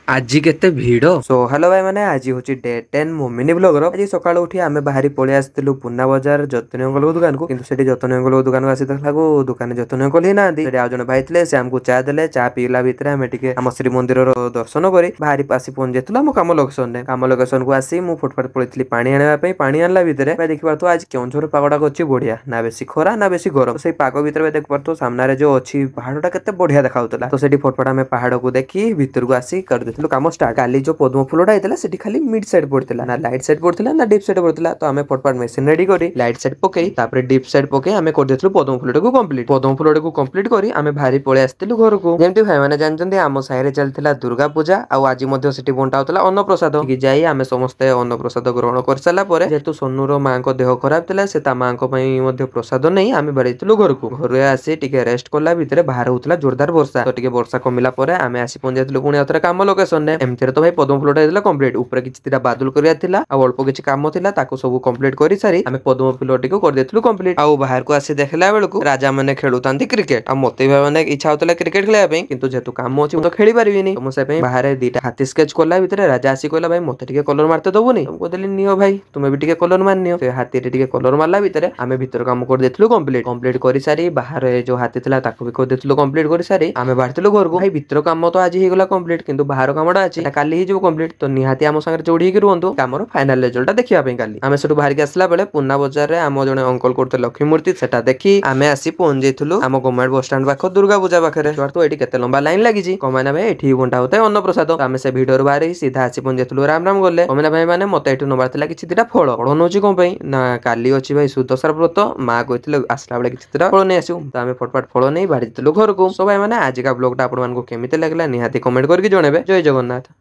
आज केते भिड़ सो हेलो भाई मैंने आज हूँ डे 10 मोमिनी ब्लॉगर आज सकाळु उठी आमे बाहरी पळि आस्तिलु पुन्ना बाजार जतन अंकल दुकान को किंतु सेठी जतन अंकल दुकान को आसी देखलागु दुकान जतन अंकल ही नांदी सेठी आ जने भाई थिले से हमकु चा देले चा पीला भितरे आमे टिके हम श्री मंदिर रो दर्शन करी बाहरी आसी पहुंच जेतुला मो काम लोकेशन को आसी मु फुटफाट पळितली पानी आनिबा पई पानी आनला भितरे भाई देखि परतो आज केउंझर पागडा कोची बढ़िया ना बेसी खरा ना बेसी गरम सेई पाग भितरे देखि परतो सामने रे जो अछि पहाड़टा केते बढ़िया देखाउतला तो सेठी फटफट आमे पहाड़ को देखि भितर को आसी कर देथिलु काम स्टार्ट काली जो पद्म फूलटा होता सेठी खाली मिड साइड पड़ता ना लाइट साइड पड़ता ना डीप साइड पड़ता तो आमे फटफट मेसिन रेडी करी लाइट साइड पकई तापर डीप साइड पकई आमे कर देथिलु पद्म फूलटा को कंप्लीट करी आमे भारी पळे आस्तिलु घर को जेमति भाई माने जानचंदी आम साहि रे चलथिला दुर्गा पूजा आ आज मध्ये सेठी बंटा होतला अन्न प्रसाद कि जाई आमे समस्त अन्न प्रसाद ग्रहण कर साला परे जेतु सोनूर मां को देह खराब थिला से ता मां को पई मध्ये प्रसाद नै आमे बारिथिलु घर को घरे आसी टिके रेस्ट करला भितरे बाहर होतला जोरदार वर्षा तो टिके वर्षा कमिला परे आमे आसी पहुंचैथिलु पुणी अथरा काम लोकेशन ने एमथिरे तो भाई पद्म फूलटा हेतला कंप्लीट ऊपर किछि तिरा बादल करिया थिला आ अल्प किछि काम थिला ताको सब कंप्लीट करि सारी आमे पद्म फूलटी को कर देथिलु कंप्लीट आ बाहर को आसी देखला बेलको राजा माने खेलुतांती क्रिकेट आ मते भाई माने इच्छा होतला क्रिकेट खेलया पे किंतु जेतु काम अछि तो खेली परिबिनी तो से पे बाहर दीटा हाथी स्केच करला भितरे राजा आसी कहला भाई मते टिके कलर मारते दबुनी हमको देली नियो भाई तुमे भी टिके कलर मार नियो से हाथी रे टिके कलर मारला भितरे आमे भितर काम कर देथिलु कंप्लीट करि सारी बाहर जो हाथी थिला ताको भी कर देथिलु कंप्लीट करि सारी आमे बाहरथिलु घर को भाई भितर काम तो आज ही गला कंप्लीट किंतु बाहर कामडा अछि काली ही जो कंप्लीट तो निहाती आम संगे जोड़ी की रुहतु कामर फाइनल रिजल्ट देखिया पे काली आमे सेटु बाहर के आसला बेले पुन्ना बाजार रे आम जने अंकल करते लक्ष्मी मूर्ति सेटा देखि आमे आसी पहुंच जैथुलु आम गवर्नमेंट बस स्टैंड पाखो दुर्गा पूजा पाखरे तो एठी केते लंबा लाइन लागि जी कमाना भाई एठी बंटा होते अन्न प्रसाद आमे से वीडियो बाहर ही सीधा आसी पहुंच जैथुलु राम राम गले कमाना भाई माने मते एठी नबार थिला किछि दिटा फळ फळ नोची कोन पई ना काली अछि भाई सुदशा व्रत मां कहिथिले आसला बेले किछि दिटा फळ नै आसु त आमे फटफट फळ नै बाहर जैथुलु घर को सो भाई माने आज का ब्लॉग टा आपन मान को केमिते लागला निहाती कमेंट करके जणेबे जय जगन्नाथ।